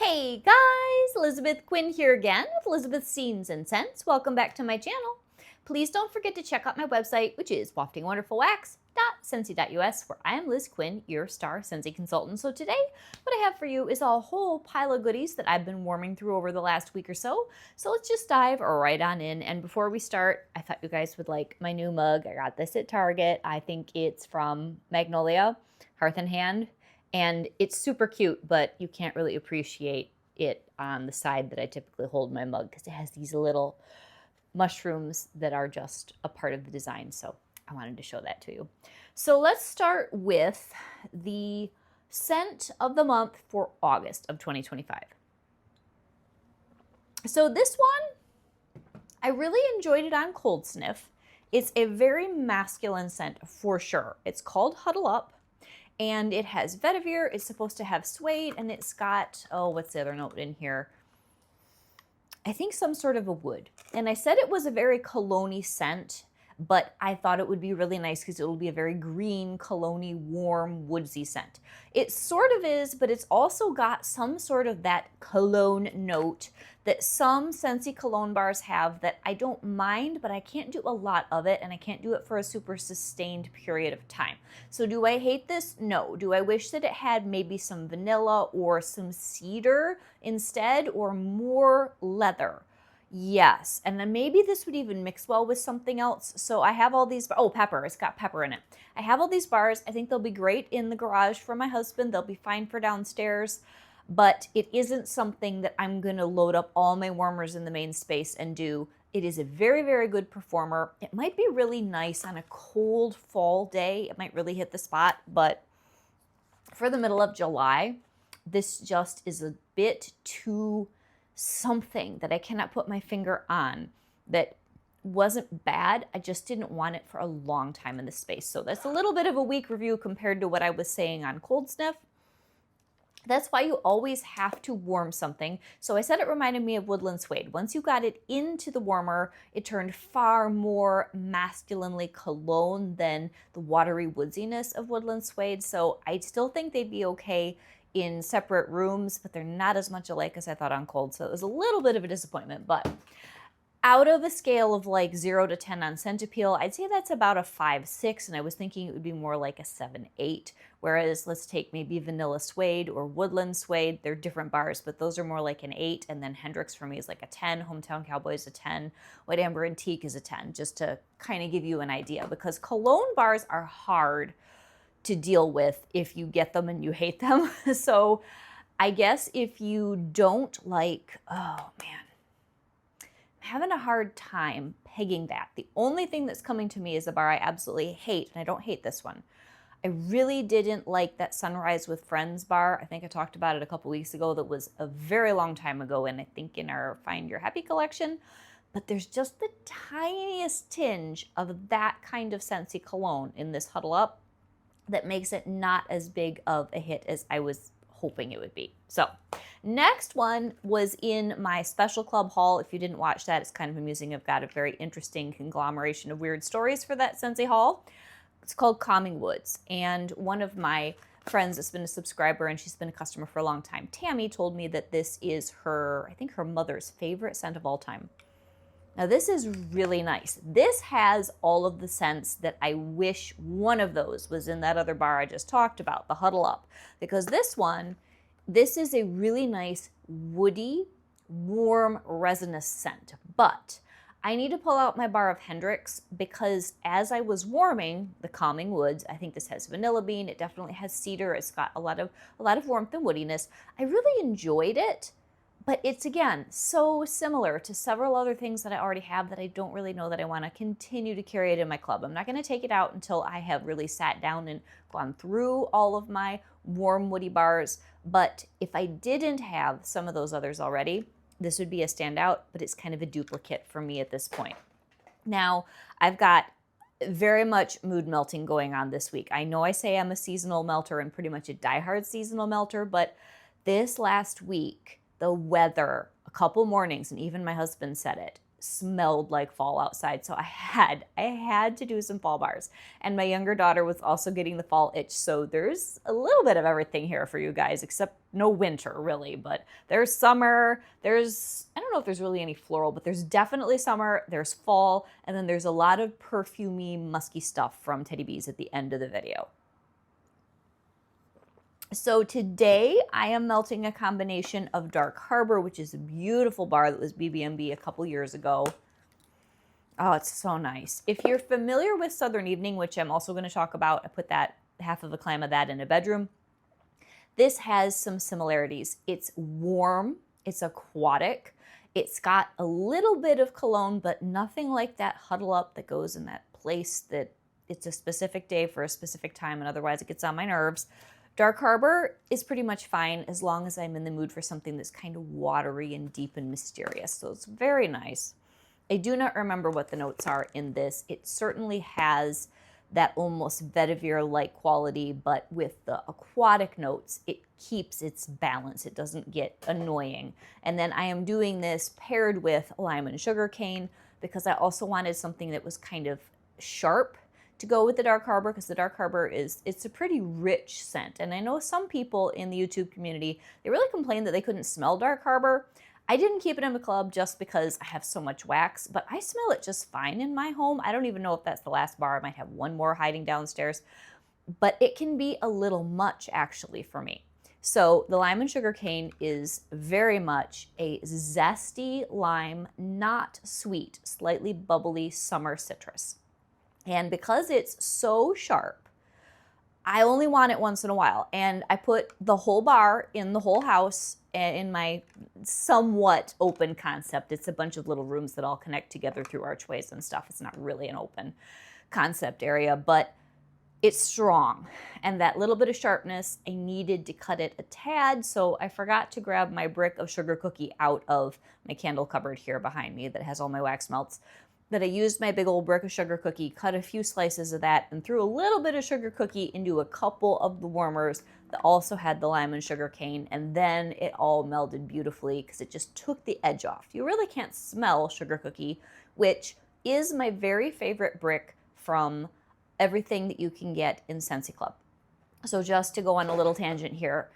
Hey guys, Elizabeth Quinn here again with Elizabeth's Scenes and Scents. Welcome back to my channel. Please don't forget to check out my website, which is waftingwonderfulwax.scentsy.us, where I am Liz Quinn, your star Scentsy consultant. So today, what I have for you is a whole pile of goodies that I've been warming through over the last week or so. So let's just dive right on in. And before we start, I thought you guys would like my new mug. I got this at Target. I think it's from Magnolia, Hearth and Hand. And it's super cute, but you can't really appreciate it on the side that I typically hold my mug because it has these little mushrooms that are just a part of the design. So I wanted to show that to you. So let's start with the scent of the month for August of 2025. So this one, I really enjoyed it on cold sniff. It's a very masculine scent for sure. It's called Huddle Up. And it has vetiver, it's supposed to have suede, and it's got, what's the other note in here? I think some sort of a wood. And I said it was a very cologne-y scent, but I thought it would be really nice because it will be a very green, cologne-y, warm, woodsy scent. It sort of is, but it's also got some sort of that cologne note that some Scentsy cologne bars have that I don't mind, but I can't do a lot of it, and I can't do it for a super sustained period of time. So do I hate this? No. Do I wish that it had maybe some vanilla or some cedar instead, or more leather? Yes, and then maybe this would even mix well with something else. So I have all these, pepper, it's got pepper in it. I have all these bars. I think they'll be great in the garage for my husband. They'll be fine for downstairs, but it isn't something that I'm gonna load up all my warmers in the main space and do. It is a very, very good performer. It might be really nice on a cold fall day. It might really hit the spot, but for the middle of July, this just is a bit too something that I cannot put my finger on that wasn't bad. I just didn't want it for a long time in the space. So that's a little bit of a weak review compared to what I was saying on cold sniff. That's why you always have to warm something. So I said it reminded me of woodland suede. Once you got it into the warmer, it turned far more masculinely cologne than the watery woodsiness of woodland suede. So I still think they'd be okay in separate rooms, but they're not as much alike as I thought on cold. So it was a little bit of a disappointment, but out of a scale of like 0 to 10 on scent appeal, I'd say that's about a 5-6, and I was thinking it would be more like a 7-8. Whereas let's take maybe vanilla suede or woodland suede. They're different bars, but those are more like an 8, and then Hendrix for me is like a 10, Hometown Cowboy is a 10, White Amber Antique is a 10, just to kind of give you an idea, because cologne bars are hard to deal with if you get them and you hate them. So I guess if you don't like, oh man, I'm having a hard time pegging that. The only thing that's coming to me is a bar I absolutely hate, and I don't hate this one. I really didn't like that Sunrise with Friends bar. I think I talked about it a couple weeks ago. That was a very long time ago, and I think in our Find Your Happy collection. But there's just the tiniest tinge of that kind of Scentsy cologne in this Huddle Up that makes it not as big of a hit as I was hoping it would be. So next one was in my special club haul. If you didn't watch that, it's kind of amusing. I've got a very interesting conglomeration of weird stories for that Scentsy haul. It's called Calming Woods. And one of my friends that's been a subscriber, and she's been a customer for a long time, Tammy, told me that this is her, I think her mother's favorite scent of all time. Now this is really nice. This has all of the scents that I wish one of those was in that other bar I just talked about, the Huddle Up. Because this is a really nice woody, warm, resinous scent. But I need to pull out my bar of Hendrix because as I was warming the Calming Woods, I think this has vanilla bean, it definitely has cedar, it's got a lot of warmth and woodiness. I really enjoyed it. But it's, again, so similar to several other things that I already have that I don't really know that I want to continue to carry it in my club. I'm not going to take it out until I have really sat down and gone through all of my warm woody bars. But if I didn't have some of those others already, this would be a standout, but it's kind of a duplicate for me at this point. Now, I've got very much mood melting going on this week. I know I say I'm a seasonal melter and pretty much a diehard seasonal melter, but this last week, the weather, a couple mornings, and even my husband said it, smelled like fall outside. So I had to do some fall bars. And my younger daughter was also getting the fall itch. So there's a little bit of everything here for you guys, except no winter really, but there's summer, I don't know if there's really any floral, but there's definitely summer, there's fall, and then there's a lot of perfumey, musky stuff from Teddy Bees at the end of the video. So today I am melting a combination of Dark Harbor, which is a beautiful bar that was BB&B a couple years ago. Oh, it's so nice. If you're familiar with Southern Evening, which I'm also going to talk about, I put that half of a clam of that in a bedroom. This has some similarities. It's warm, it's aquatic, it's got a little bit of cologne, but nothing like that huddle up that goes in that place that it's a specific day for a specific time and otherwise it gets on my nerves. Dark Harbor is pretty much fine as long as I'm in the mood for something that's kind of watery and deep and mysterious. So it's very nice. I do not remember what the notes are in this. It certainly has that almost vetiver-like quality, but with the aquatic notes, it keeps its balance. It doesn't get annoying. And then I am doing this paired with lime and sugarcane because I also wanted something that was kind of sharp to go with the Dark Harbor, because the Dark Harbor it's a pretty rich scent. And I know some people in the YouTube community, they really complained that they couldn't smell Dark Harbor. I didn't keep it in the club just because I have so much wax, but I smell it just fine in my home. I don't even know if that's the last bar. I might have one more hiding downstairs, but it can be a little much actually for me. So the lime and sugarcane is very much a zesty lime, not sweet, slightly bubbly summer citrus. And because it's so sharp, I only want it once in a while. And I put the whole bar in the whole house in my somewhat open concept. It's a bunch of little rooms that all connect together through archways and stuff. It's not really an open concept area, but it's strong. And that little bit of sharpness, I needed to cut it a tad, so I forgot to grab my brick of sugar cookie out of my candle cupboard here behind me that has all my wax melts. That I used my big old brick of sugar cookie, cut a few slices of that, and threw a little bit of sugar cookie into a couple of the warmers that also had the lime and sugar cane, and then it all melded beautifully because it just took the edge off. You really can't smell sugar cookie, which is my very favorite brick from everything that you can get in Scentsy Club. So just to go on a little tangent here,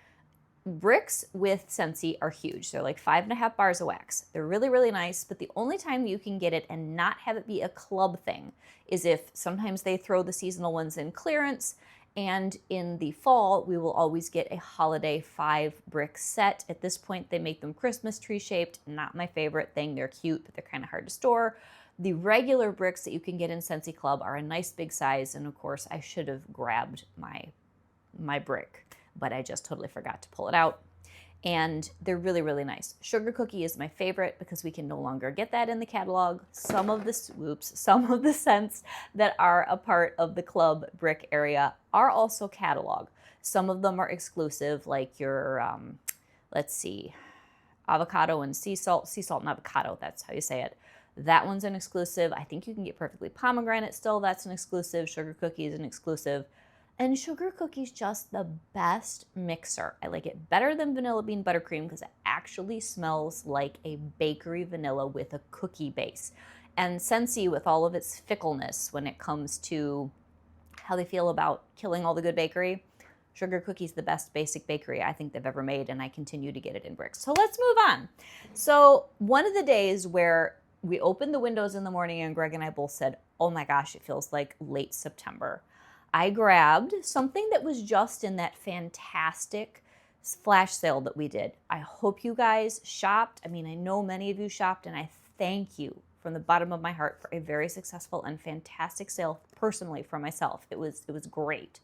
bricks with Scentsy are huge. They're like 5.5 bars of wax. They're really, really nice, but the only time you can get it and not have it be a club thing is if sometimes they throw the seasonal ones in clearance, and in the fall, we will always get a holiday 5-brick set. At this point, they make them Christmas tree shaped. Not my favorite thing. They're cute, but they're kind of hard to store. The regular bricks that you can get in Scentsy Club are a nice big size, and of course, I should have grabbed my brick, but I just totally forgot to pull it out. And they're really, really nice. Sugar cookie is my favorite because we can no longer get that in the catalog. Some of the scents that are a part of the club brick area are also catalog. Some of them are exclusive, like your, let's see, avocado and sea salt and avocado, that's how you say it. That one's an exclusive. I think you can get perfectly pomegranate still. That's an exclusive. Sugar cookie is an exclusive. And sugar cookie's just the best mixer. I like it better than vanilla bean buttercream because it actually smells like a bakery vanilla with a cookie base. And Scentsy, with all of its fickleness when it comes to how they feel about killing all the good bakery, sugar cookie's the best basic bakery I think they've ever made, and I continue to get it in bricks. So let's move on. So one of the days where we opened the windows in the morning and Greg and I both said, oh my gosh, it feels like late September. I grabbed something that was just in that fantastic flash sale that we did. I hope you guys shopped. I mean, I know many of you shopped, and I thank you from the bottom of my heart for a very successful and fantastic sale personally for myself. It was great.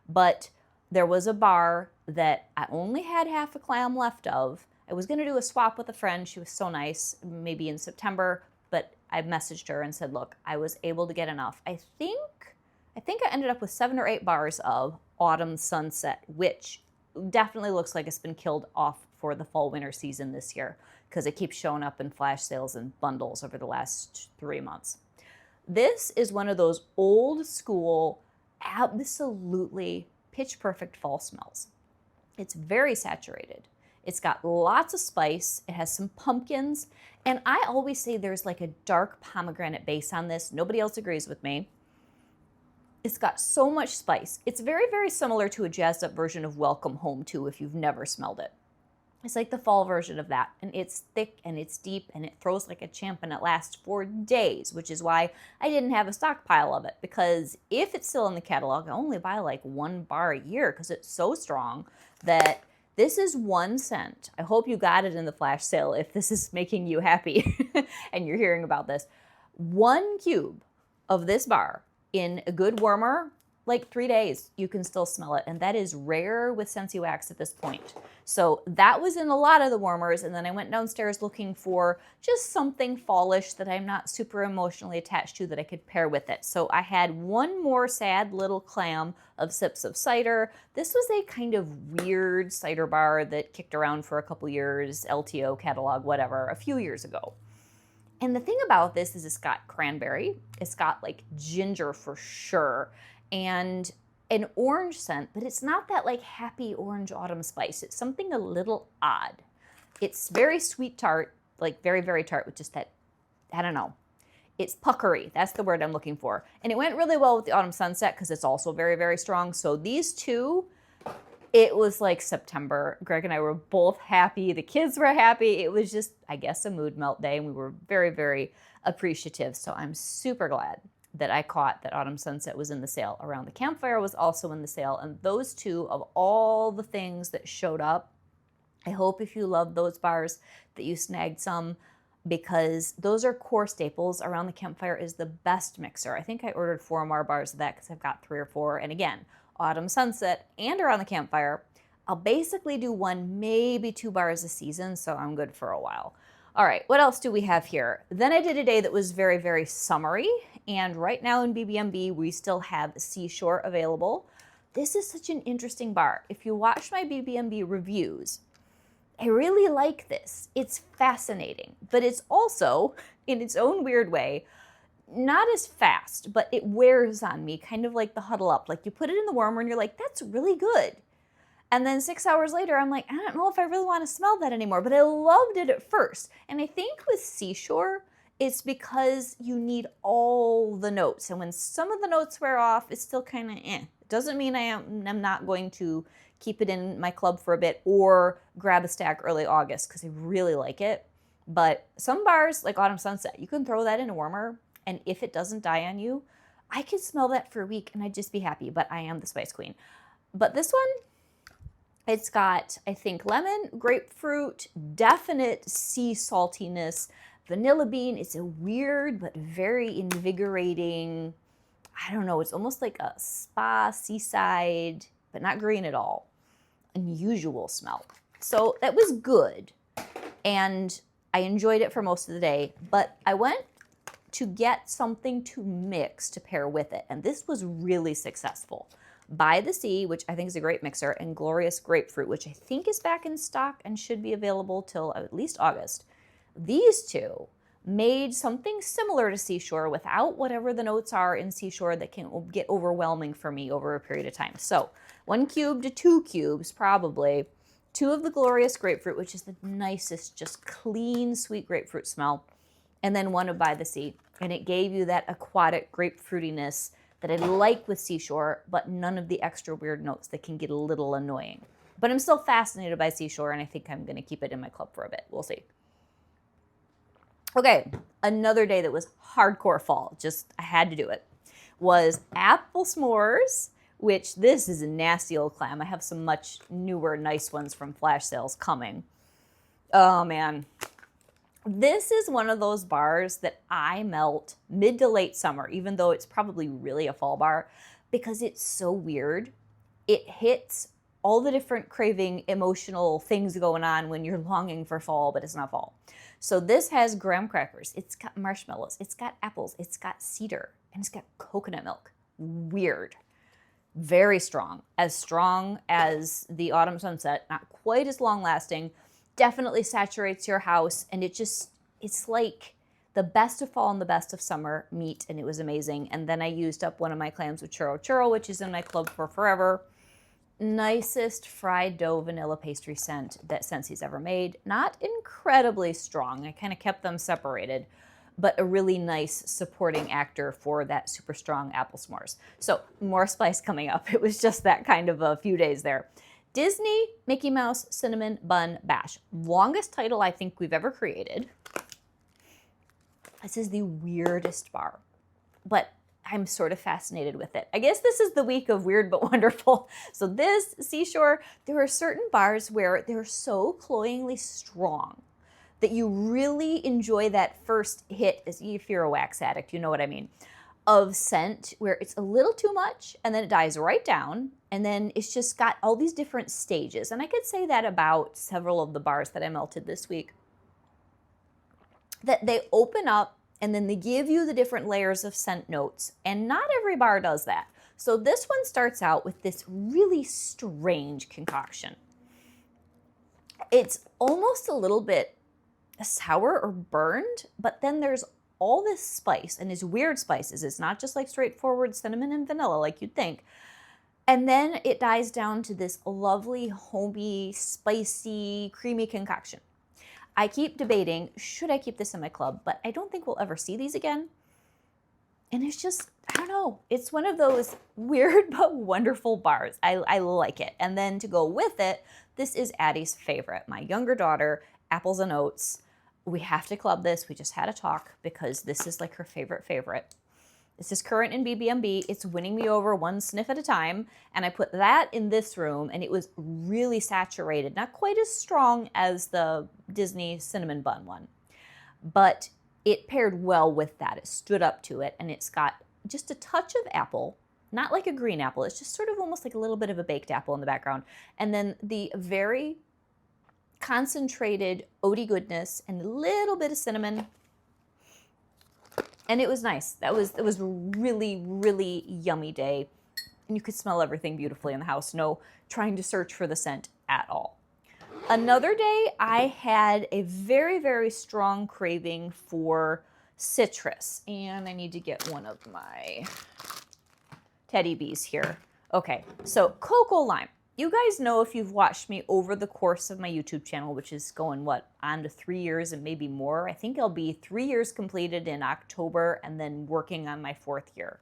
But there was a bar that I only had half a clam left of. I was going to do a swap with a friend. She was so nice, maybe in September, but I messaged her and said, look, I was able to get enough. I think I ended up with 7 or 8 bars of Autumn Sunset, which definitely looks like it's been killed off for the fall-winter season this year because it keeps showing up in flash sales and bundles over the last 3 months. This is one of those old school, absolutely pitch perfect fall smells. It's very saturated. It's got lots of spice. It has some pumpkins. And I always say there's like a dark pomegranate base on this. Nobody else agrees with me. It's got so much spice. It's very, very similar to a jazzed up version of Welcome Home too, if you've never smelled it. It's like the fall version of that. And it's thick and it's deep and it throws like a champ and it lasts for days, which is why I didn't have a stockpile of it. Because if it's still in the catalog, I only buy like 1 bar a year because it's so strong that this is 1 cent. I hope you got it in the flash sale if this is making you happy and you're hearing about this. 1 cube of this bar in a good warmer, like 3 days, you can still smell it. And that is rare with Scentsy Wax at this point. So that was in a lot of the warmers. And then I went downstairs looking for just something fallish that I'm not super emotionally attached to that I could pair with it. So I had 1 more sad little clam of Sips of Cider. This was a kind of weird cider bar that kicked around for a couple years, LTO catalog, whatever, a few years ago. And the thing about this is it's got cranberry, it's got like ginger for sure, and an orange scent, but it's not that like happy orange autumn spice. It's something a little odd. It's very sweet tart, like very, very tart with just that, I don't know. It's puckery. That's the word I'm looking for. And it went really well with the Autumn Sunset because it's also very, very strong. So these two, it was like September. Greg and I were both happy. The kids were happy. It was just, I guess, a mood melt day. And we were very, very appreciative. So I'm super glad that I caught that Autumn Sunset was in the sale. Around the Campfire was also in the sale. And those two, of all the things that showed up, I hope if you love those bars that you snagged some, because those are core staples. Around the Campfire is the best mixer. I think I ordered 4 more bars of that because I've got 3 or 4. And again, Autumn Sunset and Around the Campfire, I'll basically do 1, maybe 2 bars a season, so I'm good for a while. All right, what else do we have here? Then I did a day that was very, very summery, and right now in BBMB, we still have Seashore available. This is such an interesting bar. If you watch my BBMB reviews, I really like this. It's fascinating, but it's also, in its own weird way, not as fast, but it wears on me, kind of like the Huddle Up. Like you put it in the warmer and you're like, that's really good. And then 6 hours later, I'm like, I don't know if I really want to smell that anymore, but I loved it at first. And I think with Seashore, it's because you need all the notes. And when some of the notes wear off, it's still kind of eh. It doesn't mean I'm not going to keep it in my club for a bit or grab a stack early August because I really like it. But some bars, like Autumn Sunset, you can throw that in a warmer, and if it doesn't die on you, I could smell that for a week and I'd just be happy, but I am the Spice Queen. But this one, it's got, I think, lemon, grapefruit, definite sea saltiness, vanilla bean. It's a weird but very invigorating, I don't know, it's almost like a spa, seaside, but not green at all. Unusual smell. So that was good. And I enjoyed it for most of the day, but I went to get something to mix to pair with it. And this was really successful. By the Sea, which I think is a great mixer, and Glorious Grapefruit, which I think is back in stock and should be available till at least August. These two made something similar to Seashore without whatever the notes are in Seashore that can get overwhelming for me over a period of time. So 1 cube to 2 cubes, probably. 2 of the Glorious Grapefruit, which is the nicest, just clean, sweet grapefruit smell. And then 1 of By the Sea. And it gave you that aquatic grapefruitiness that I like with Seashore, but none of the extra weird notes that can get a little annoying. But I'm still fascinated by Seashore, and I think I'm going to keep it in my club for a bit. We'll see. Okay, another day that was hardcore fall, just I had to do it, was apple s'mores, which this is a nasty old clam. I have some much newer, nice ones from flash sales coming. Oh, man. This is one of those bars that I melt mid to late summer, even though it's probably really a fall bar, because it's so weird. It hits all the different craving, emotional things going on when you're longing for fall, but it's not fall. So this has graham crackers, it's got marshmallows, it's got apples, it's got cedar, and it's got coconut milk. Weird. Very strong as the Autumn Sunset, not quite as long lasting. Definitely saturates your house, and it's like the best of fall and the best of summer meet, and it was amazing. And then I used up one of my clams with churro, which is in my club for forever. nicest fried dough vanilla pastry scent that Scentsy's ever made. Not incredibly strong. I kind of kept them separated, but a really nice supporting actor for that super strong apple s'mores. So more spice coming up. It was just that kind of a few days there. Disney Mickey Mouse Cinnamon Bun Bash. Longest title I think we've ever created. This is the weirdest bar, but I'm sort of fascinated with it. I guess this is the week of weird but wonderful. So this Seashore, there are certain bars where they're so cloyingly strong that you really enjoy that first hit, if you're a wax addict, you know what I mean, of scent, where it's a little too much and then it dies right down, and then it's just got all these different stages. And I could say that about several of the bars that I melted this week, that they open up and then they give you the different layers of scent notes, and not every bar does that. So this one starts out with this really strange concoction. It's almost a little bit sour or burned, but then there's all this spice and these weird spices. It's not just like straightforward cinnamon and vanilla like you'd think. And then it dies down to this lovely, homey, spicy, creamy concoction. I keep debating, should I keep this in my club? But I don't think we'll ever see these again. And it's just, I don't know. It's one of those weird but wonderful bars. I like it. And then to go with it, this is Addie's favorite. My younger daughter, Apples and Oats. We have to club this. We just had a talk because this is like her favorite. This is current in BBMB. It's winning me over one sniff at a time. And I put that in this room, and it was really saturated. Not quite as strong as the Disney cinnamon bun one, but it paired well with that. It stood up to it, and it's got just a touch of apple, not like a green apple. It's just sort of almost like a little bit of a baked apple in the background. And then the very concentrated oaty goodness and a little bit of cinnamon. And it was nice. It was a really, really yummy day. And you could smell everything beautifully in the house. No trying to search for the scent at all. Another day, I had a very, very strong craving for citrus. And I need to get one of my teddy bees here. Okay, so cocoa lime. You guys know, if you've watched me over the course of my YouTube channel, which is going, on to 3 years and maybe more. I think I'll be 3 years completed in October and then working on my 4th year.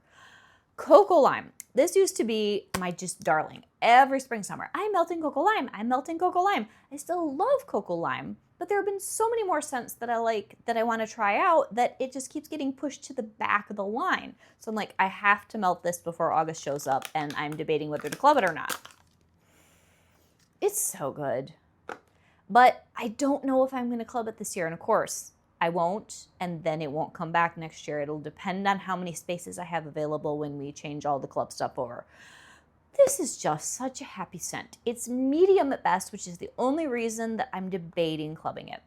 Cocoa lime. This used to be my just darling. Every spring, summer, I'm melting cocoa lime. I'm melting cocoa lime. I still love cocoa lime, but there have been so many more scents that I like, that I want to try out, that it just keeps getting pushed to the back of the line. So I'm like, I have to melt this before August shows up, and I'm debating whether to club it or not. It's so good. But I don't know if I'm going to club it this year. And of course, I won't. And then it won't come back next year. It'll depend on how many spaces I have available when we change all the club stuff over. This is just such a happy scent. It's medium at best, which is the only reason that I'm debating clubbing it.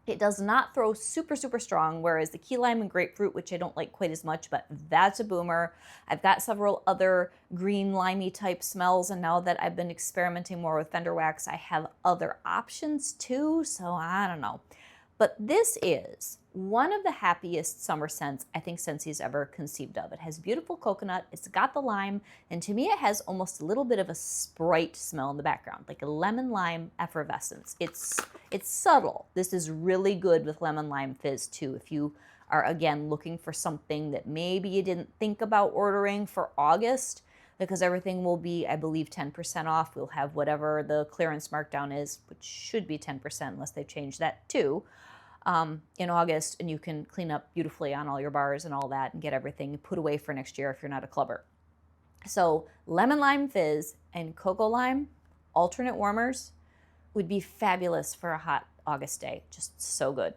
It does not throw super, super strong, whereas the key lime and grapefruit, which I don't like quite as much, but that's a boomer. I've got several other green limey type smells, and now that I've been experimenting more with Fender Wax, I have other options too, so I don't know. But this is one of the happiest summer scents I think Scentsy's ever conceived of. It has beautiful coconut, it's got the lime, and to me it has almost a little bit of a Sprite smell in the background, like a lemon lime effervescence. It's subtle. This is really good with lemon lime fizz too. If you are, again, looking for something that maybe you didn't think about ordering for August, because everything will be, I believe, 10% off. We'll have whatever the clearance markdown is, which should be 10% unless they've changed that too, in August, and you can clean up beautifully on all your bars and all that and get everything put away for next year if you're not a clubber. So lemon lime fizz and cocoa lime, alternate warmers, would be fabulous for a hot August day. Just so good.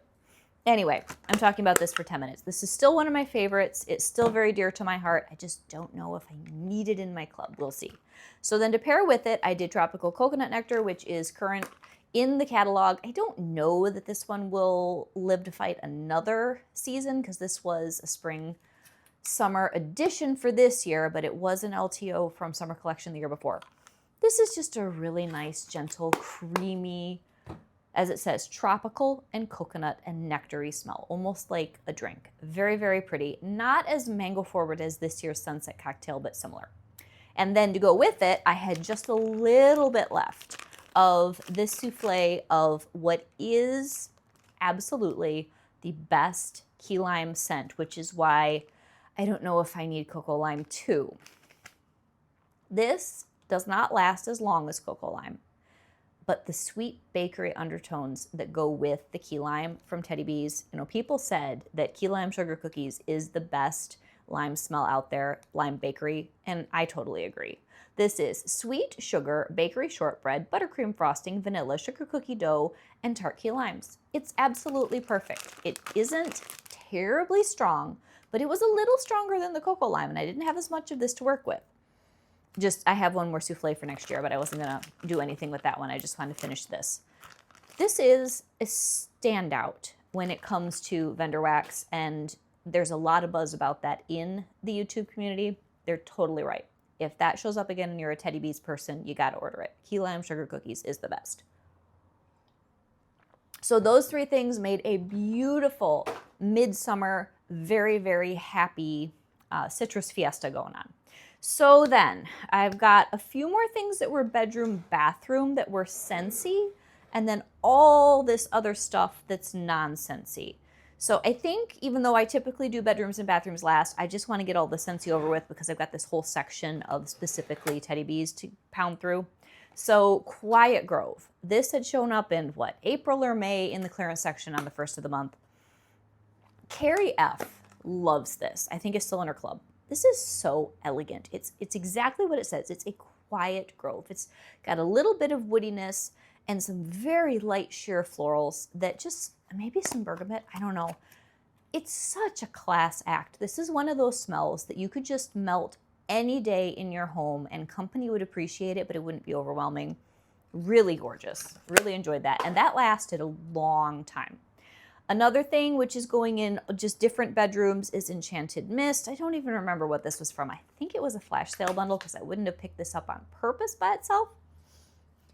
Anyway, I'm talking about this for 10 minutes. This is still one of my favorites. It's still very dear to my heart. I just don't know if I need it in my club. We'll see. So then to pair with it, I did Tropical Coconut Nectar, which is current in the catalog. I don't know that this one will live to fight another season, because this was a spring summer edition for this year, but it was an LTO from Summer Collection the year before. This is just a really nice, gentle, creamy, as it says, tropical and coconut and nectary smell, almost like a drink. Very, very pretty. Not as mango forward as this year's Sunset Cocktail, but similar. And then to go with it, I had just a little bit left of this souffle of what is absolutely the best key lime scent, which is why I don't know if I need cocoa lime too. This does not last as long as cocoa lime, but the sweet bakery undertones that go with the key lime from Teddy B's, people said that key lime sugar cookies is the best lime smell out there, lime bakery, and I totally agree. This is sweet sugar, bakery shortbread, buttercream frosting, vanilla, sugar cookie dough, and tart key limes. It's absolutely perfect. It isn't terribly strong, but it was a little stronger than the cocoa lime, and I didn't have as much of this to work with. I have one more souffle for next year, but I wasn't gonna do anything with that one. I just wanted to finish this. This is a standout when it comes to vendor wax, and there's a lot of buzz about that in the YouTube community. They're totally right. If that shows up again and you're a Teddy B's person, you gotta order it. Key lime sugar cookies is the best. So those three things made a beautiful midsummer, very, very happy citrus fiesta going on. So then I've got a few more things that were bedroom, bathroom that were scentsy, and then all this other stuff that's non-scentsy. So I think even though I typically do bedrooms and bathrooms last, I just want to get all the scentsy over with because I've got this whole section of specifically Teddy B's to pound through. So Quiet Grove. This had shown up in April or May in the clearance section on the first of the month. Carrie F loves this. I think it's still in her club. This is so elegant. It's exactly what it says. It's a quiet grove. It's got a little bit of woodiness and some very light sheer florals that just, maybe some bergamot, I don't know. It's such a class act. This is one of those smells that you could just melt any day in your home and company would appreciate it, but it wouldn't be overwhelming. Really gorgeous. Really enjoyed that. And that lasted a long time. Another thing which is going in just different bedrooms is Enchanted Mist. I don't even remember what this was from. I think it was a flash sale bundle because I wouldn't have picked this up on purpose by itself.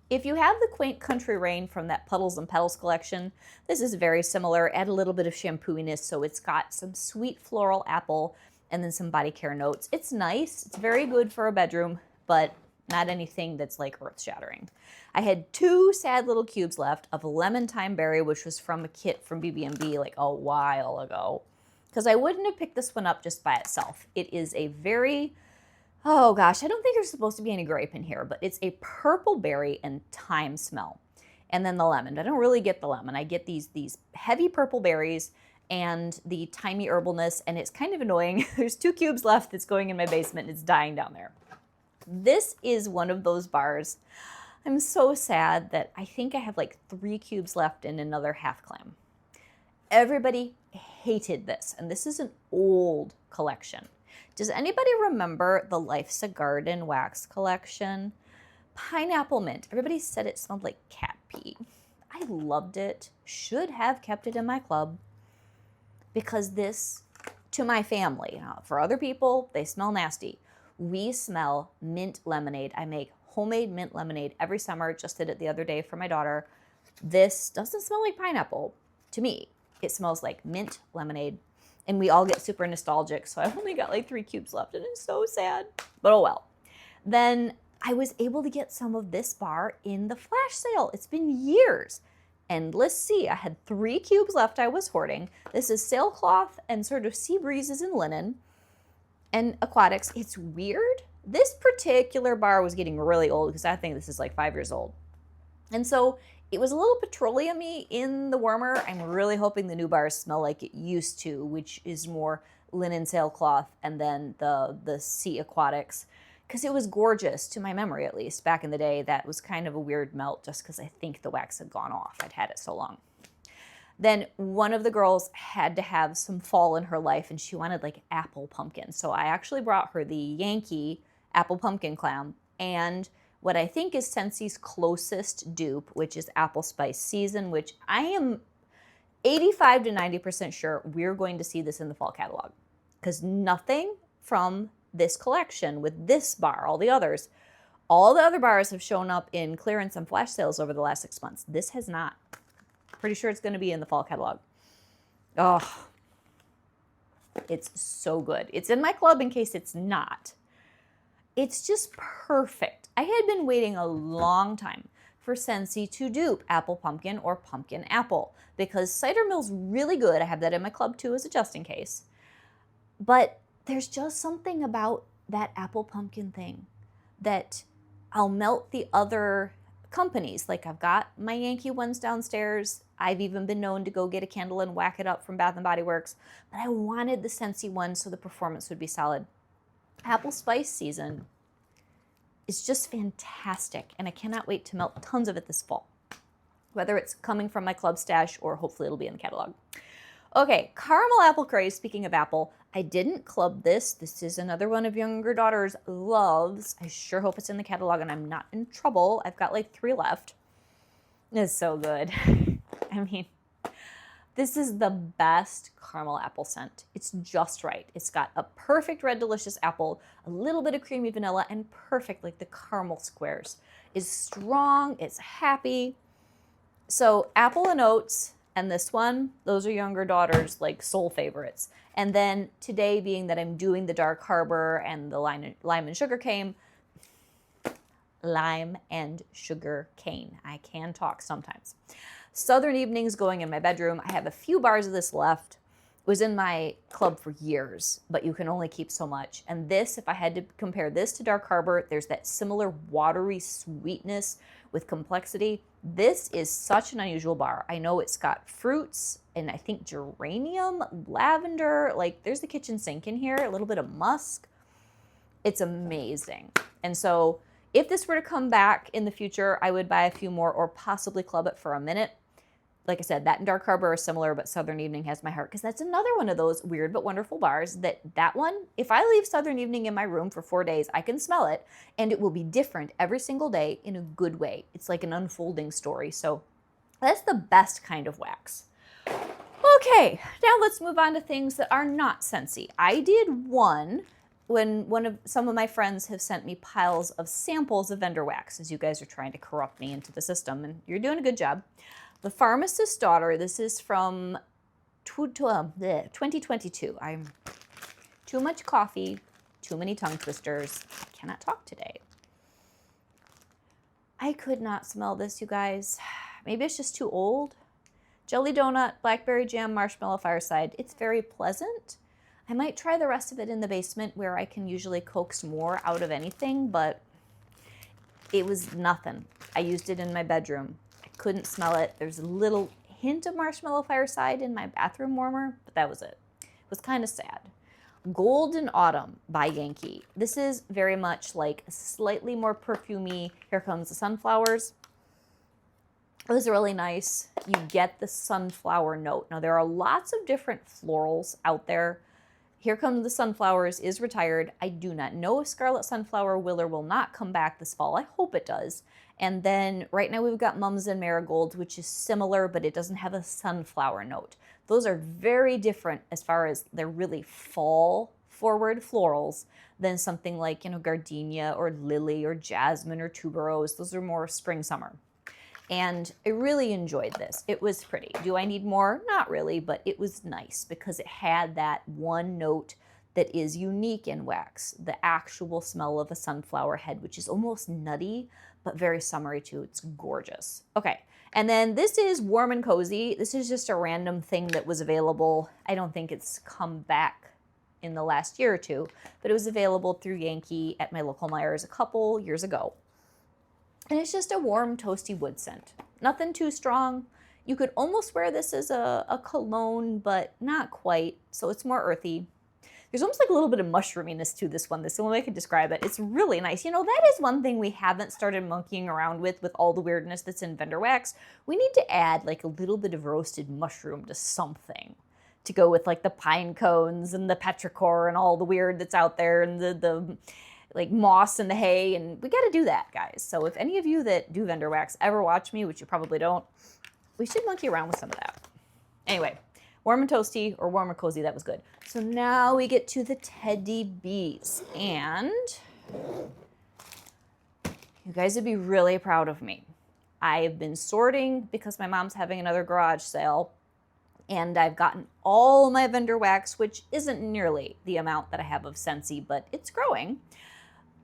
If you have the Quaint Country Rain from that Puddles and Petals collection, this is very similar. Add a little bit of shampooiness, so it's got some sweet floral apple and then some body care notes. It's nice. It's very good for a bedroom, but not anything that's like earth-shattering. I had 2 sad little cubes left of Lemon Thyme Berry, which was from a kit from BB&B like a while ago, because I wouldn't have picked this one up just by itself. It is a very, oh gosh, I don't think there's supposed to be any grape in here, but it's a purple berry and thyme smell. And then the lemon. I don't really get the lemon. I get these heavy purple berries and the thymy herbalness, and it's kind of annoying. There's 2 cubes left that's going in my basement, and it's dying down there. This is one of those bars. I'm so sad that I think I have like 3 cubes left and another half clam. Everybody hated this, and this is an old collection. Does anybody remember the Life's a Garden wax collection? Pineapple mint. Everybody said it smelled like cat pee. I loved it. Should have kept it in my club because this, to my family, for other people, they smell nasty. We smell mint lemonade. I make homemade mint lemonade every summer. Just did it the other day for my daughter. This doesn't smell like pineapple to me. It smells like mint lemonade. And we all get super nostalgic. So I've only got like 3 cubes left and it's so sad. But oh well. Then I was able to get some of this bar in the flash sale. It's been years. Endless Sea. I had 3 cubes left I was hoarding. This is sailcloth and sort of sea breezes and linen and aquatics. It's weird. This particular bar was getting really old because I think this is like 5 years old. And so it was a little petroleum-y in the warmer. I'm really hoping the new bars smell like it used to, which is more linen sailcloth and then the sea aquatics. Because it was gorgeous, to my memory at least, back in the day. That was kind of a weird melt just because I think the wax had gone off. I'd had it so long. Then one of the girls had to have some fall in her life and she wanted like apple pumpkin. So I actually brought her the Yankee apple pumpkin clam and what I think is Scentsy's closest dupe, which is Apple Spice Season, which I am 85 to 90% sure we're going to see this in the fall catalog. Because nothing from this collection with this bar, all the other bars have shown up in clearance and flash sales over the last 6 months. This has not. Pretty sure it's going to be in the fall catalog. Oh, it's so good. It's in my club in case it's not. It's just perfect. I had been waiting a long time for Scentsy to dupe apple pumpkin or pumpkin apple because cider mill's really good. I have that in my club too as a just in case. But there's just something about that apple pumpkin thing that I'll melt the other companies. Like I've got my Yankee ones downstairs. I've even been known to go get a candle and whack it up from Bath & Body Works. But I wanted the Scentsy one so the performance would be solid. Apple spice season is just fantastic, and I cannot wait to melt tons of it this fall, whether it's coming from my club stash or hopefully it'll be in the catalog. Okay, caramel apple craze. Speaking of apple, I didn't club this. This is another one of younger daughter's loves. I sure hope it's in the catalog and I'm not in trouble. I've got like 3 left. It's so good. I mean, this is the best caramel apple scent. It's just right. It's got a perfect red delicious apple, a little bit of creamy vanilla, and perfect like the caramel squares. It's strong, it's happy. So apple and oats and this one, those are younger daughter's like soul favorites. And then today being that I'm doing the Dark Harbor and the lime and sugar cane. Lime and sugar cane. I can talk sometimes. Southern Evenings going in my bedroom. I have a few bars of this left. It was in my club for years, but you can only keep so much. And this, if I had to compare this to Dark Harbor, there's that similar watery sweetness with complexity. This is such an unusual bar. I know it's got fruits and I think geranium, lavender, like there's the kitchen sink in here, a little bit of musk. It's amazing. And so if this were to come back in the future, I would buy a few more or possibly club it for a minute. Like I said, that and Dark Harbor are similar, but Southern Evening has my heart because that's another one of those weird but wonderful bars that one, if I leave Southern Evening in my room for 4 days, I can smell it and it will be different every single day in a good way. It's like an unfolding story. So that's the best kind of wax. Okay, now let's move on to things that are not scentsy. I did one when some of my friends have sent me piles of samples of vendor wax, as you guys are trying to corrupt me into the system, and you're doing a good job. The Pharmacist's Daughter, this is from 2022. I'm too much coffee, too many tongue twisters. I cannot talk today. I could not smell this, you guys. Maybe it's just too old. Jelly donut, blackberry jam, marshmallow fireside. It's very pleasant. I might try the rest of it in the basement where I can usually coax more out of anything, but it was nothing. I used it in my bedroom. I couldn't smell it. There's a little hint of marshmallow fireside in my bathroom warmer, but that was it. It was kind of sad. Golden Autumn by Yankee. This is very much like a slightly more perfumey. Here Comes the Sunflowers. It was really nice. You get the sunflower note. Now there are lots of different florals out there. Here Comes the Sunflowers is retired. I do not know if Scarlet Sunflower will or will not come back this fall. I hope it does. And then right now we've got Mums and Marigolds, which is similar, but it doesn't have a sunflower note. Those are very different as far as they're really fall forward florals than something like, gardenia or lily or jasmine or tuberose. Those are more spring, summer. And I really enjoyed this. It was pretty. Do I need more? Not really, but it was nice because it had that one note that is unique in wax, the actual smell of a sunflower head, which is almost nutty, but very summery too. It's gorgeous. Okay, and then this is Warm and Cozy. This is just a random thing that was available. I don't think it's come back in the last year or two, but it was available through Yankee at my local Myers a couple years ago. And it's just a warm, toasty wood scent. Nothing too strong. You could almost wear this as a cologne, but not quite. So it's more earthy. There's almost like a little bit of mushroominess to this one. That's the only way I can describe it. It's really nice. That is one thing we haven't started monkeying around with all the weirdness that's in vendor wax. We need to add like a little bit of roasted mushroom to something to go with like the pine cones and the petrichor and all the weird that's out there and the like moss and the hay, and we got to do that, guys. So if any of you that do vendor wax ever watch me, which you probably don't, we should monkey around with some of that. Anyway, warm and toasty or warm and cozy, that was good. So now we get to the teddy bees, and you guys would be really proud of me. I've been sorting because my mom's having another garage sale, and I've gotten all my vendor wax, which isn't nearly the amount that I have of Scentsy, but it's growing.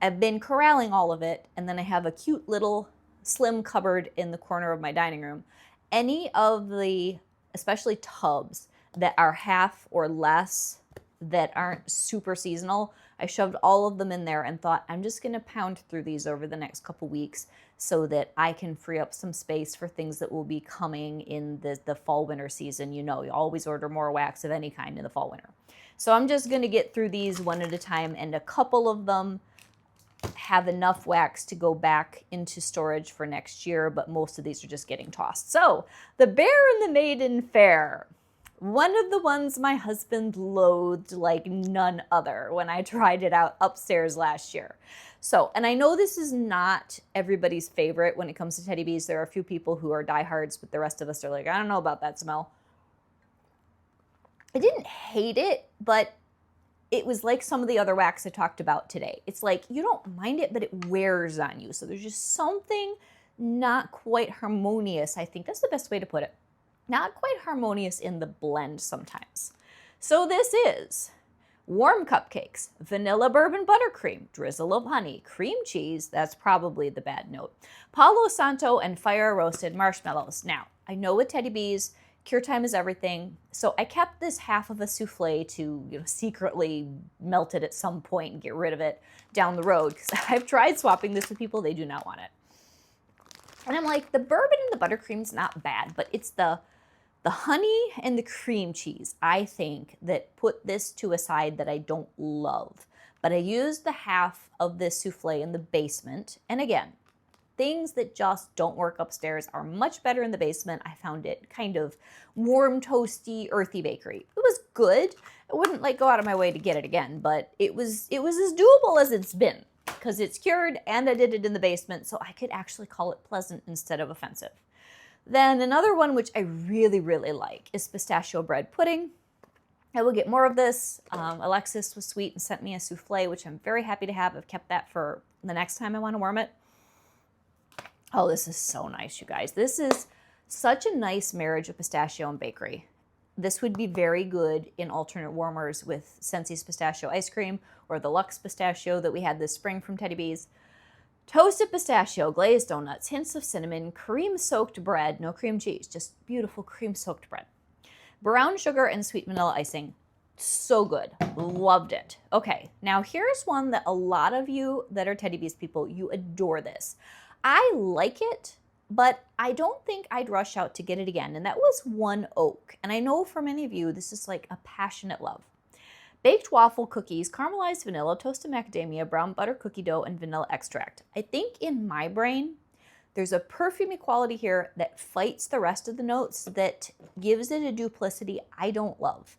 I've been corralling all of it, and then I have a cute little slim cupboard in the corner of my dining room. Any of the, especially tubs that are half or less, that aren't super seasonal, I shoved all of them in there and thought, I'm just going to pound through these over the next couple weeks so that I can free up some space for things that will be coming in the fall winter season. You know, you always order more wax of any kind in the fall winter. So I'm just going to get through these one at a time, and a couple of them have enough wax to go back into storage for next year, but most of these are just getting tossed. So the Bear and the Maiden Fair. One of the ones my husband loathed like none other when I tried it out upstairs last year. So, and I know this is not everybody's favorite when it comes to Teddy Bees. There are a few people who are diehards, but the rest of us are like, I don't know about that smell. I didn't hate it, but it was like some of the other wax I talked about today. It's like, you don't mind it, but it wears on you. So there's just something not quite harmonious. I think that's the best way to put it. Not quite harmonious in the blend sometimes. So this is warm cupcakes, vanilla bourbon buttercream, drizzle of honey, cream cheese, that's probably the bad note, Palo Santo, and fire roasted marshmallows. Now, I know with Teddy Bees, cure time is everything, so I kept this half of a souffle to secretly melt it at some point and get rid of it down the road, because I've tried swapping this with people, they do not want it. And I'm like, the bourbon and the buttercream's not bad, but it's the honey and the cream cheese, I think, that put this to a side that I don't love. But I used the half of this souffle in the basement. And again, things that just don't work upstairs are much better in the basement. I found it kind of warm, toasty, earthy bakery. It was good. I wouldn't go out of my way to get it again, but it was as doable as it's been because it's cured and I did it in the basement, so I could actually call it pleasant instead of offensive. Then another one which I really, really like is pistachio bread pudding. I will get more of this. Alexis was sweet and sent me a souffle, which I'm very happy to have. I've kept that for the next time I want to warm it. Oh, this is so nice, you guys. This is such a nice marriage of pistachio and bakery. This would be very good in alternate warmers with Scentsy's pistachio ice cream or the Luxe pistachio that we had this spring from Teddy Bees. Toasted pistachio, glazed donuts, hints of cinnamon, cream-soaked bread, no cream cheese, just beautiful cream-soaked bread. Brown sugar and sweet vanilla icing, so good, loved it. Okay, now here's one that a lot of you that are Teddy Bees people, you adore this. I like it, but I don't think I'd rush out to get it again, and that was One Oak. And I know for many of you, this is like a passionate love. Baked waffle cookies, caramelized vanilla, toasted macadamia, brown butter cookie dough, and vanilla extract. I think in my brain, there's a perfumey quality here that fights the rest of the notes that gives it a duplicity I don't love.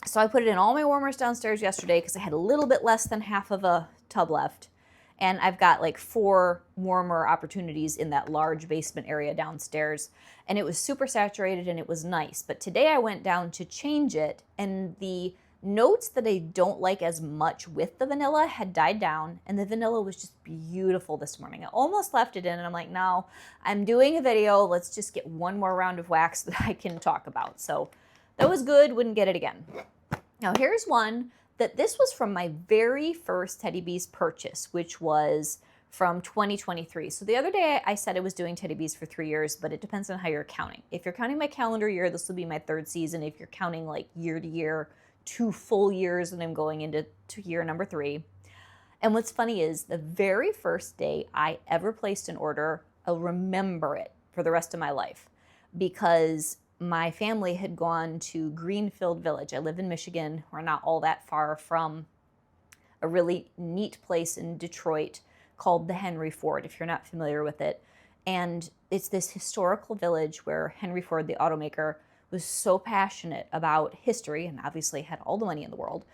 So I put it in all my warmers downstairs yesterday because I had a little bit less than half of a tub left. And I've got like 4 warmer opportunities in that large basement area downstairs. And it was super saturated and it was nice. But today I went down to change it and the notes that I don't like as much with the vanilla had died down. And the vanilla was just beautiful this morning. I almost left it in and I'm like, no, I'm doing a video. Let's just get one more round of wax that I can talk about. So that was good. Wouldn't get it again. Now here's one that this was from my very first Teddy Bees purchase, which was from 2023. So the other day I said I was doing Teddy Bees for 3 years, but it depends on how you're counting. If you're counting my calendar year, this will be my 3rd season. If you're counting like year to year, 2 full years, and I'm going into year number 3. And what's funny is the very first day I ever placed an order, I'll remember it for the rest of my life because my family had gone to Greenfield Village. I live in Michigan. We're not all that far from a really neat place in Detroit called the Henry Ford, if you're not familiar with it. And it's this historical village where Henry Ford, the automaker, was so passionate about history and obviously had all the money in the world.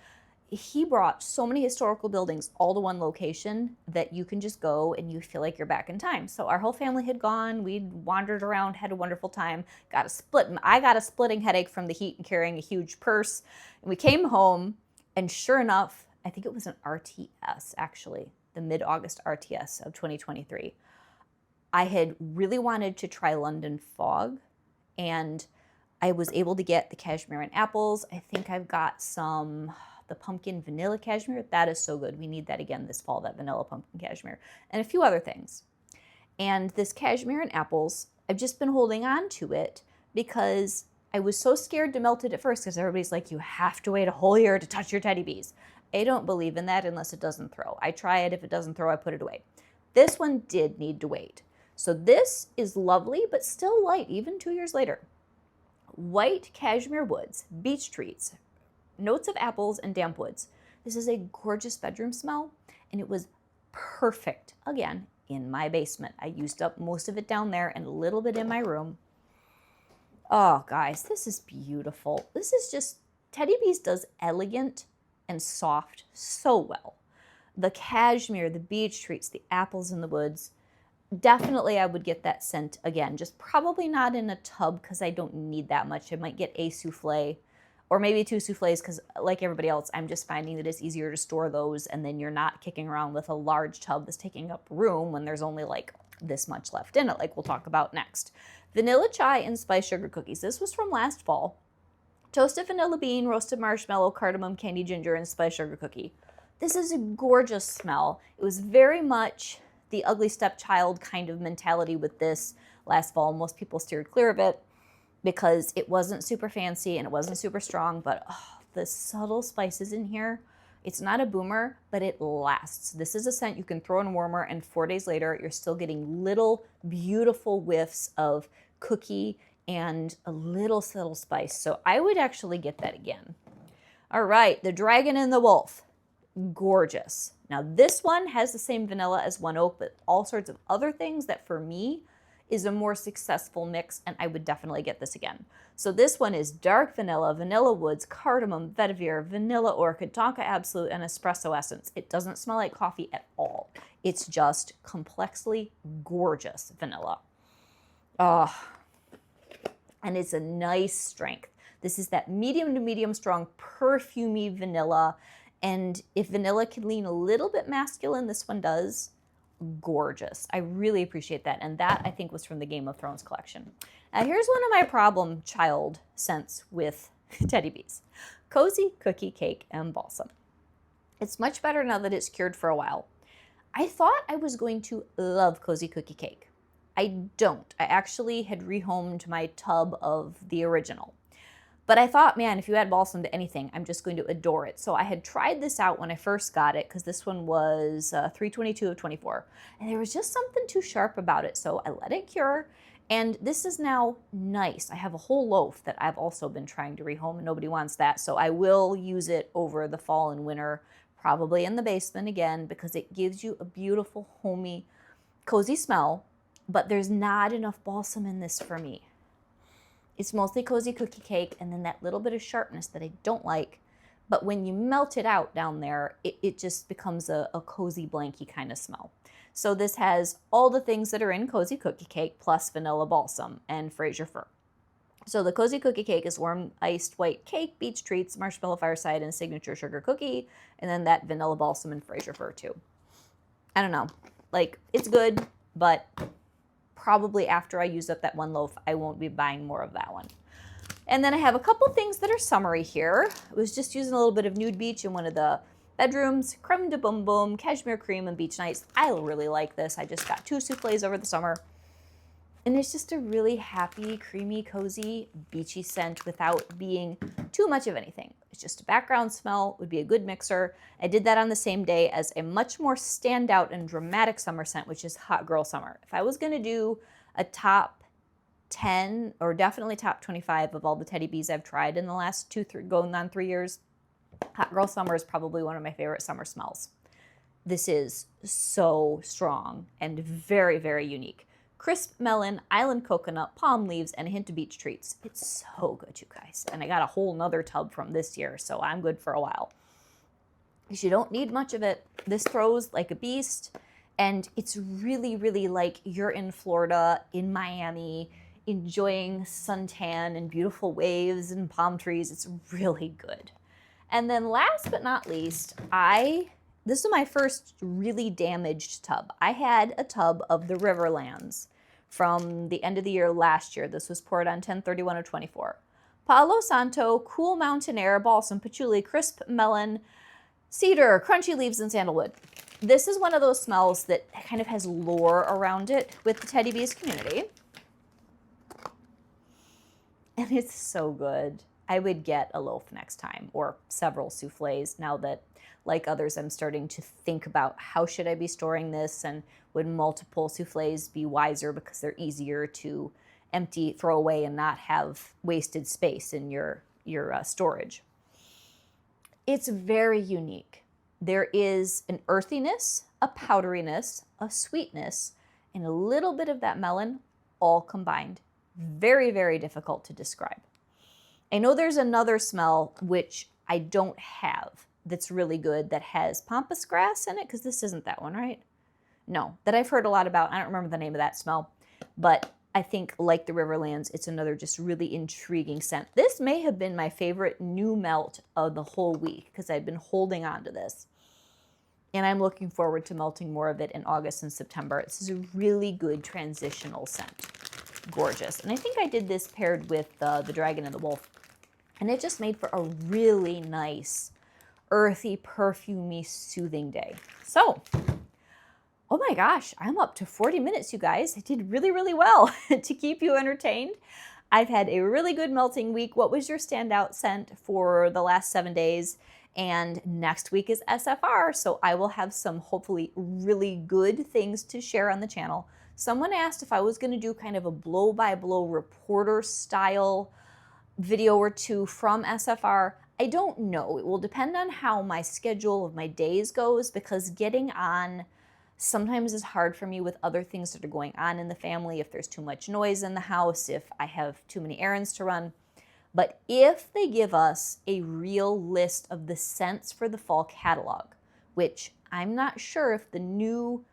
He brought so many historical buildings all to one location that you can just go and you feel like you're back in time. So our whole family had gone. We'd wandered around, had a wonderful time, I got a splitting headache from the heat and carrying a huge purse. And we came home and sure enough, I think it was an RTS actually, the mid-August RTS of 2023. I had really wanted to try London Fog and I was able to get the Cashmere and apples. I think I've got some the pumpkin vanilla cashmere, that is so good. We need that again this fall, that vanilla pumpkin cashmere. And a few other things. And this cashmere and apples, I've just been holding on to it because I was so scared to melt it at first because everybody's like, you have to wait a whole year to touch your teddy bees. I don't believe in that unless it doesn't throw. I try it. If it doesn't throw, I put it away. This one did need to wait. So this is lovely, but still light, even 2 years later. White cashmere woods, beech trees, notes of apples, and damp woods. This is a gorgeous bedroom smell, and it was perfect, again, in my basement. I used up most of it down there and a little bit in my room. Oh, guys, this is beautiful. This is just, Teddy Bees does elegant and soft so well. The cashmere, the beech trees, the apples in the woods, definitely I would get that scent again, just probably not in a tub because I don't need that much. I might get a souffle or maybe 2 souffles because like everybody else, I'm just finding that it's easier to store those and then you're not kicking around with a large tub that's taking up room when there's only like this much left in it, like we'll talk about next. Vanilla chai and spice sugar cookies. This was from last fall. Toasted vanilla bean, roasted marshmallow, cardamom, candy ginger, and spice sugar cookie. This is a gorgeous smell. It was very much the ugly stepchild kind of mentality with this last fall. Most people steered clear of it because it wasn't super fancy and it wasn't super strong, but the subtle spices in here, it's not a boomer, but it lasts. This is a scent you can throw in a warmer and 4 days later, you're still getting little beautiful whiffs of cookie and a little subtle spice. So I would actually get that again. All right, the Dragon and the Wolf. Gorgeous. Now this one has the same vanilla as One Oak, but all sorts of other things that for me is a more successful mix, and I would definitely get this again. So this one is dark vanilla, vanilla woods, cardamom, vetiver, vanilla orchid, tonka absolute, and espresso essence. It doesn't smell like coffee at all. It's just complexly gorgeous vanilla. And it's a nice strength. This is that medium to medium strong perfumey vanilla. And if vanilla can lean a little bit masculine, this one does. Gorgeous. I really appreciate that. And that, I think, was from the Game of Thrones collection. Now, here's one of my problem child scents with Teddy Bees. Cozy Cookie Cake and Balsam. It's much better now that it's cured for a while. I thought I was going to love Cozy Cookie Cake. I don't. I actually had rehomed my tub of the original. But I thought, man, if you add balsam to anything, I'm just going to adore it. So I had tried this out when I first got it because this one was 322 of 24. And there was just something too sharp about it. So I let it cure. And this is now nice. I have a whole loaf that I've also been trying to rehome and nobody wants that. So I will use it over the fall and winter, probably in the basement again, because it gives you a beautiful, homey, cozy smell. But there's not enough balsam in this for me. It's mostly Cozy Cookie Cake and then that little bit of sharpness that I don't like. But when you melt it out down there, it just becomes a cozy blanky kind of smell. So this has all the things that are in Cozy Cookie Cake plus vanilla balsam and Fraser fir. So the Cozy Cookie Cake is warm iced white cake, beech treats, marshmallow fireside, and signature sugar cookie. And then that vanilla balsam and Fraser fir too. I don't know. Like, it's good, but probably after I use up that one loaf, I won't be buying more of that one. And then I have a couple things that are summery here. I was just using a little bit of Nude Beach in one of the bedrooms, creme de boom boom, cashmere cream, and beach nights. I really like this. I just got 2 souffles over the summer. And it's just a really happy, creamy, cozy, beachy scent without being too much of anything. It's just a background smell, would be a good mixer. I did that on the same day as a much more standout and dramatic summer scent, which is Hot Girl Summer. If I was gonna do a top 10 or definitely top 25 of all the Teddy Bees I've tried in the last going on 3 years, Hot Girl Summer is probably one of my favorite summer smells. This is so strong and very, very unique. Crisp melon, island coconut, palm leaves, and a hint of beech treats. It's so good, you guys. And I got a whole nother tub from this year, so I'm good for a while. Because you don't need much of it. This throws like a beast, and it's really, really like you're in Florida, in Miami, enjoying suntan and beautiful waves and palm trees. It's really good. And then last but not least, this is my first really damaged tub. I had a tub of the Riverlands from the end of the year last year. This was poured on 10/31 of 24. Palo Santo, cool mountain air, balsam, patchouli, crisp melon, cedar, crunchy leaves, and sandalwood. This is one of those smells that kind of has lore around it with the Teddy Bees community. And it's so good. I would get a loaf next time, or several souffles, now that, like others, I'm starting to think about how should I be storing this, and would multiple souffles be wiser because they're easier to empty, throw away, and not have wasted space in your storage. It's very unique. There is an earthiness, a powderiness, a sweetness, and a little bit of that melon all combined. Very, very difficult to describe. I know there's another smell which I don't have that's really good that has pampas grass in it, because this isn't that one, right? No, that I've heard a lot about. I don't remember the name of that smell, but I think, like the Riverlands, it's another just really intriguing scent. This may have been my favorite new melt of the whole week because I've been holding on to this. And I'm looking forward to melting more of it in August and September. This is a really good transitional scent. Gorgeous. And I think I did this paired with the Dragon and the Wolf. And it just made for a really nice, earthy, perfumey, soothing day. So, oh my gosh, I'm up to 40 minutes, you guys. I did really, really well to keep you entertained. I've had a really good melting week. What was your standout scent for the last 7 days? And next week is SFR, so I will have some hopefully really good things to share on the channel. Someone asked if I was going to do kind of a blow-by-blow reporter style video or two from SFR. I don't know. It will depend on how my schedule of my days goes, because getting on sometimes is hard for me with other things that are going on in the family, if there's too much noise in the house, if I have too many errands to run. But if they give us a real list of the scents for the fall catalog, which I'm not sure if the new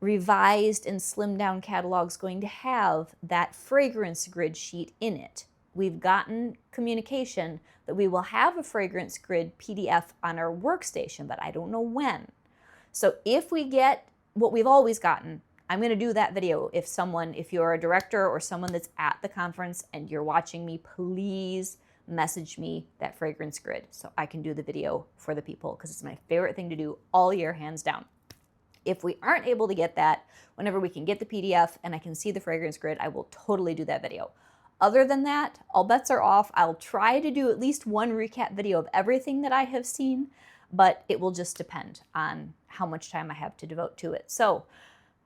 revised and slimmed down catalog is going to have that fragrance grid sheet in it. We've gotten communication that we will have a fragrance grid PDF on our workstation, but I don't know when. So if we get what we've always gotten, I'm going to do that video. If you're a director or someone that's at the conference and you're watching me, please message me that fragrance grid so I can do the video for the people, because it's my favorite thing to do all year, hands down. If we aren't able to get that, whenever we can get the PDF and I can see the fragrance grid, I will totally do that video. Other than that, all bets are off. I'll try to do at least one recap video of everything that I have seen, but it will just depend on how much time I have to devote to it. So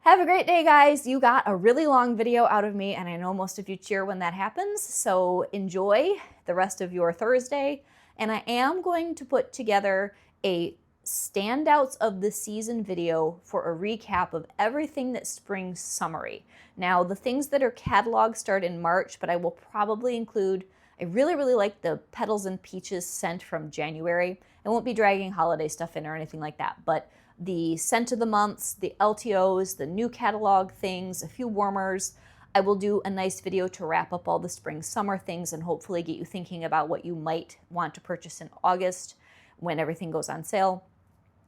have a great day, guys. You got a really long video out of me, and I know most of you cheer when that happens, so enjoy the rest of your Thursday. And I am going to put together a standouts of the season video for a recap of everything that spring summery. Now, the things that are cataloged start in March, but I will probably include, I really, really like the Petals and Peaches scent from January. I won't be dragging holiday stuff in or anything like that, but the scent of the months, the LTOs, the new catalog things, a few warmers. I will do a nice video to wrap up all the spring summer things and hopefully get you thinking about what you might want to purchase in August when everything goes on sale.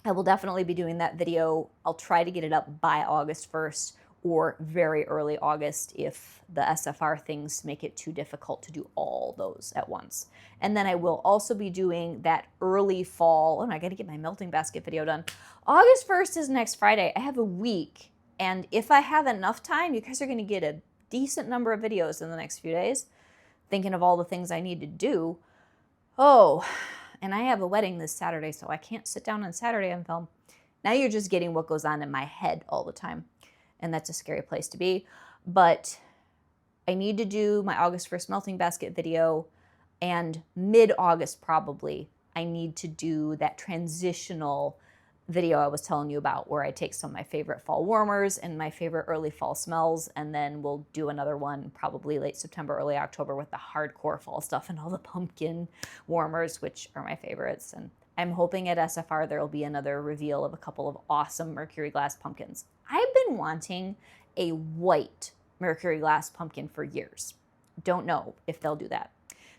I will definitely be doing that video. I'll try to get it up by August 1st or very early August if the SFR things make it too difficult to do all those at once. And then I will also be doing that early fall, and I gotta get my melting basket video done. August 1st is next Friday. I have a week, and if I have enough time, you guys are gonna get a decent number of videos in the next few days, thinking of all the things I need to do. Oh, and I have a wedding this Saturday, so I can't sit down on Saturday and film. Now you're just getting what goes on in my head all the time, and that's a scary place to be. But I need to do my August 1st melting basket video, and mid-August probably, I need to do that transitional video I was telling you about where I take some of my favorite fall warmers and my favorite early fall smells, and then we'll do another one probably late September, early October with the hardcore fall stuff and all the pumpkin warmers, which are my favorites. And I'm hoping at SFR there will be another reveal of a couple of awesome mercury glass pumpkins. I've been wanting a white mercury glass pumpkin for years. Don't know if they'll do that.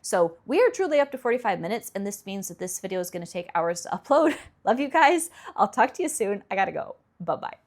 So we are truly up to 45 minutes, and this means that this video is going to take hours to upload. Love you guys. I'll talk to you soon. I gotta go. Bye-bye.